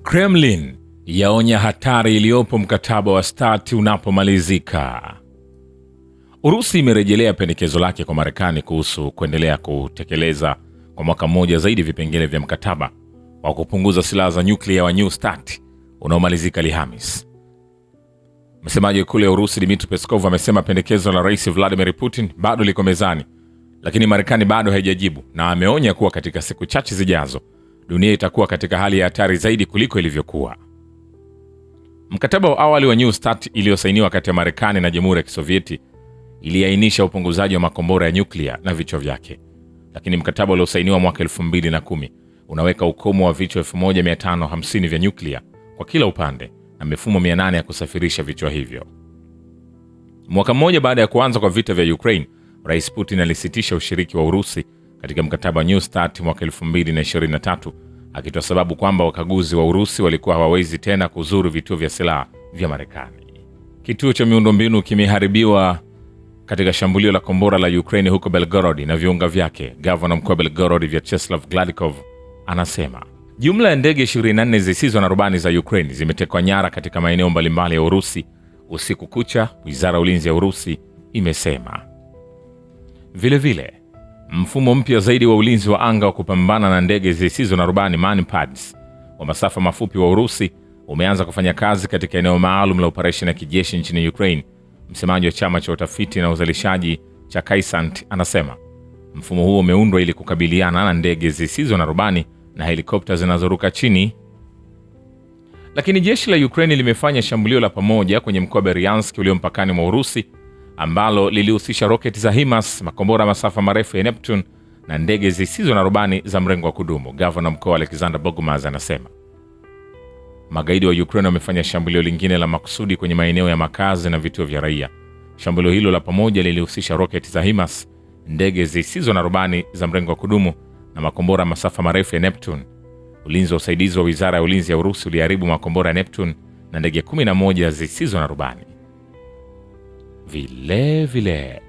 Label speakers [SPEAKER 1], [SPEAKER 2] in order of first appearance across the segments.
[SPEAKER 1] Kremlin yaonya hatari iliyopo mkataba wa START unapomalizika. Urusi imerejelea pendekezo lake kwa Marekani kuhusu kuendelea kutekeleza kwa mwaka mmoja zaidi vipengele vya mkataba wa kupunguza silaha za nyuklia wa New START unaomalizika Alhamisi. Msemaji wa ikulu ya Urusi Dmitry Peskov amesema pendekezo la Rais Vladimir Putin bado liko mezani, lakini Marekani bado haijajibu, na ameonya kuwa katika siku chache zijazo dunia itakuwa katika hali ya hatari zaidi kuliko ilivyokuwa. Mkataba wa awali wa New START iliyosainiwa kati ya Marekani na Jamhuri ya Kisovieti iliainisha upunguzaji wa makombora ya nyuklia na vichwa vyake, lakini mkataba uliosainiwa mwaka 2010 unaweka ukomo wa vichwa 1550 vya nyuklia kwa kila upande na mifumo 800 ya kusafirisha vichwa hivyo. Mwaka mmoja baada ya kuanza kwa vita vya Ukraine, Rais Putin alisitisha ushiriki wa Urusi katika mkataba wa New START mwaka 2023, akitoa sababu kwamba wakaguzi wa Urusi walikuwa hawawezi tena kuzuru vituo vya silaha vya Marekani. Kituo cha miundombinu kimeharibiwa katika shambulio la kombora la Ukraine huko Belgorod na viunga vyake. Gavana mkuu wa Belgorod Vyacheslav Gladkov anasema jumla ya ndege 24 zisizo na rubani za Ukraine zimetekwa nyara katika maeneo mbalimbali ya Urusi usiku kucha, Wizara ya Ulinzi ya Urusi imesema. Vile mfumo mpya zaidi wa ulinzi wa anga wa kupambana na ndege zisizo na rubani Manpads wa masafa mafupi wa Urusi umeanza kufanya kazi katika eneo maalum la operesheni ya kijeshi nchini Ukraine. Msemaji wa chama cha utafiti na uzalishaji cha Kaisant anasema mfumo huo umeundwa ili kukabiliana na ndege zisizo na rubani na helikopta zinazoruka chini. Lakini jeshi la Ukraine limefanya shambulio la pamoja kwenye mkoa wa Bryansk ulio mpakani mwa Urusi ambalo lilihusisha roketi za HIMARS, makombora masafa marefu ya Neptune na ndege zisizo na rubani za mrengo wa kudumu. Gavana mkoa Alexander Bogomaz anasema magaidi wa Ukraine wamefanya shambulio lingine la makusudi kwenye maeneo ya makazi na vituo vya raia. Shambulio hilo la pamoja lilihusisha roketi za HIMARS, ndege zisizo na rubani za mrengo wa kudumu na makombora masafa marefu ya Neptune. Ulinzi wa usaidizi wa Wizara ya Ulinzi ya Urusi uliharibu makombora ya Neptune na ndege 11 zisizo na rubani. Vile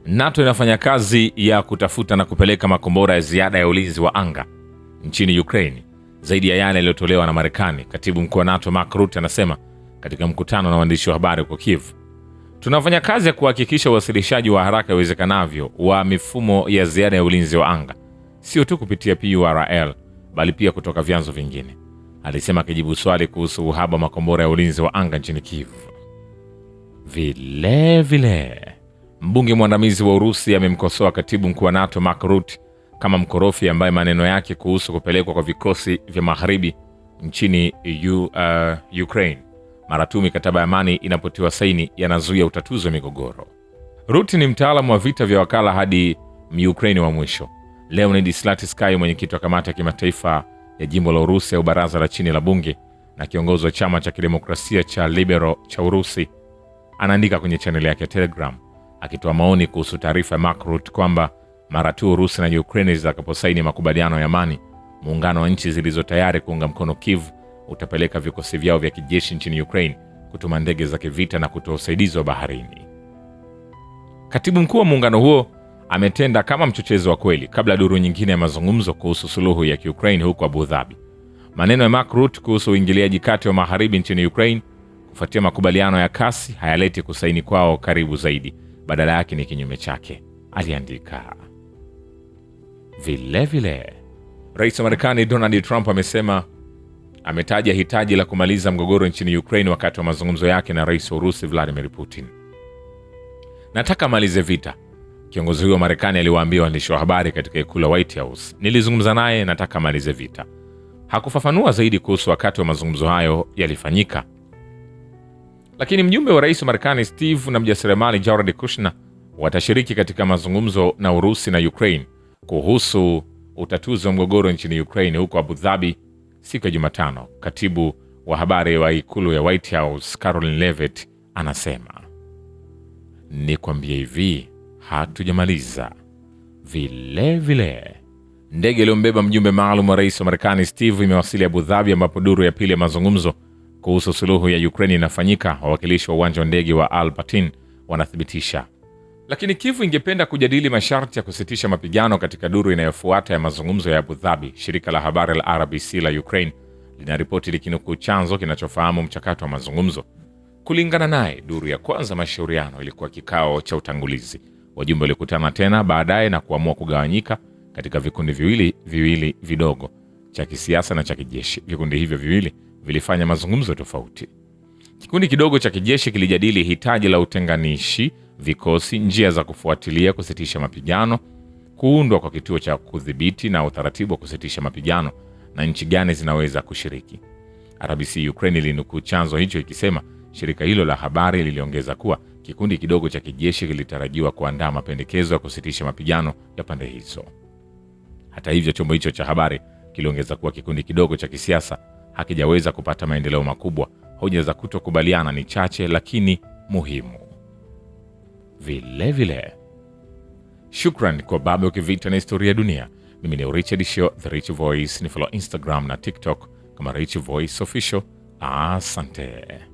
[SPEAKER 1] NATO inafanya kazi ya kutafuta na kupeleka makombora ya ziada ya ulinzi wa anga nchini Ukraine zaidi ya yale yaliyotolewa na Marekani. Katibu mkuu wa NATO Mark Rutte anasema katika mkutano na waandishi wa habari huko Kiev, tunafanya kazi ya kuhakikisha uwasilishaji wa haraka iwezekanavyo wa mifumo ya ziada ya ulinzi wa anga, sio tu kupitia PURL bali pia kutoka vyanzo vingine, alisema akijibu swali kuhusu uhaba wa makombora ya ulinzi wa anga nchini Kiev. Vile mbunge mwandamizi wa Urusi amemkosoa katibu mkuu wa NATO Mark Rutte kama mkorofi ambaye maneno yake kuhusu kupelekwa kwa vikosi vya magharibi nchini Ukraine mara tu mikataba ya amani inapotiwa saini yanazuia utatuzi wa migogoro. Rutte ni mtaalamu wa vita vya wakala hadi Ukraine wa mwisho. Leonid Slatskyi, mwenyekiti wa kamati ya kimataifa ya jimbo la Urusi au baraza la chini la bunge na kiongozi wa chama cha kidemokrasia cha Liberal cha Urusi, anaandika kwenye chaneli yake ya Telegram akitoa maoni kuhusu taarifa ya Mark Rutte kwamba mara tu Urusi na Ukraine zitakaposaini makubaliano ya amani, muungano wa nchi zilizo tayari kuunga mkono Kiev utapeleka vikosi vyao vya kijeshi nchini Ukraine, kutuma ndege za kivita na kutoa usaidizi wa baharini. Katibu mkuu wa muungano huo ametenda kama mchochezi wa kweli kabla duru nyingine ya mazungumzo kuhusu suluhu ya Ukraine huko Abu Dhabi. Maneno ya Mark Rutte kuhusu uingiliaji kati wa magharibi nchini Ukraine kufuatia makubaliano ya kasi hayaleti kusaini kwao karibu zaidi, badala yake ni kinyume chake, aliandika. Vile Rais wa Marekani Donald Trump ametaja hitaji la kumaliza mgogoro nchini Ukraine wakati wa mazungumzo yake na Rais wa Urusi Vladimir Putin. Nataka malize vita, kiongozi huyo wa Marekani aliwaambia waandishi wa habari katika ikulu ya White House. Nilizungumza naye, nataka malize vita. Hakufafanua zaidi kuhusu wakati wa mazungumzo hayo yalifanyika. Lakini mjumbe wa rais wa Marekani Steve na mjasiriamali Jared Kushner watashiriki katika mazungumzo na Urusi na Ukraine kuhusu utatuzi wa mgogoro nchini Ukraine huko Abu Dhabi siku ya Jumatano. Katibu wa habari wa ikulu ya White House Caroline Levitt anasema, nikwambie hivi, hatujamaliza. Vile ndege iliyombeba mjumbe maalum wa rais wa Marekani Steve imewasili Abu Dhabi, ambapo duru ya pili ya mazungumzo kuhusu suluhu ya Ukraine inafanyika. Wawakilishi wa uwanja wa ndege wa Al Patin wanathibitisha. Lakini Kiev ingependa kujadili masharti ya kusitisha mapigano katika duru inayofuata ya mazungumzo ya Abu Dhabi. Shirika la habari la RBC la Ukraine linaripoti likinukuu chanzo kinachofahamu mchakato wa mazungumzo. Kulingana naye, duru ya kwanza mashauriano ilikuwa kikao cha utangulizi. Wajumbe walikutana tena baadaye na kuamua kugawanyika katika vikundi viwili vidogo, cha kisiasa na cha kijeshi. Vikundi hivyo viwili vilifanya mazungumzo tofauti. Kikundi kidogo cha kijeshi kilijadili hitaji la utenganishi vikosi, njia za kufuatilia kusitisha mapigano, kuundwa kwa kituo cha kudhibiti na utaratibu wa kusitisha mapigano, na nchi gani zinaweza kushiriki. RBC Ukraine ilinukuu chanzo hicho ikisema shirika hilo la habari liliongeza kuwa kikundi kidogo cha kijeshi kilitarajiwa kuandaa mapendekezo ya kusitisha mapigano ya pande hizo. Hata hivyo, chombo hicho cha habari kiliongeza kuwa kikundi kidogo cha kisiasa hakijaweza kupata maendeleo makubwa. Hoja za kutokubaliana ni chache lakini muhimu. Vile shukran kwa Babu Kivita na Historia ya Dunia. Mimi ni Richard Show, The Rich Voice. Ni follow Instagram na TikTok kama Rich Voice Official. Asante.